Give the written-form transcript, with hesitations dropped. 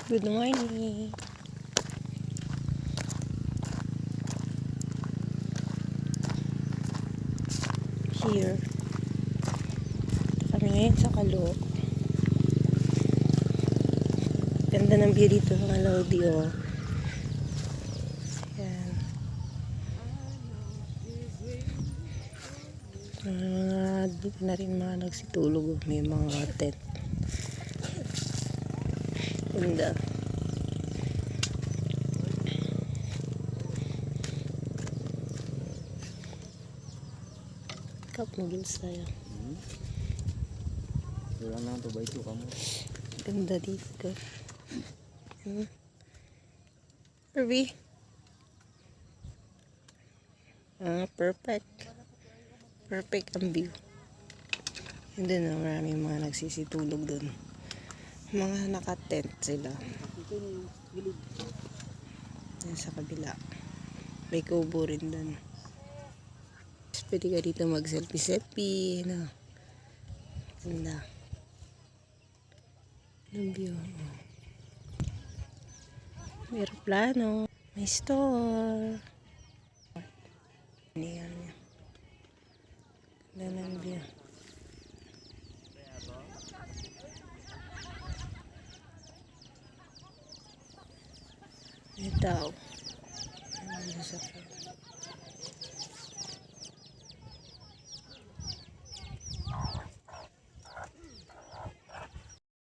Good morning. Here. Kami ngayon sa Kalo. Ganda ng view dito mga Lodi, oh. Yan. Dito na rin mga nagsitulog, oh. May mga tent. Ganda. Cup noodles tayo. Wala na ito ba ito kamu? Ganda dito. Ruby. Perfect. Perfect ang view. And then, maraming mga nagsisitulog dun. Mga naka-tent sila. Yan sa kabila. May kubo rin dun. Pwede ka dito mag-selfie-selfie. No? Ganda. Ang view. May aeroplano. May store. Niyan niya. Ganda ng view. May tao. May sasakyan.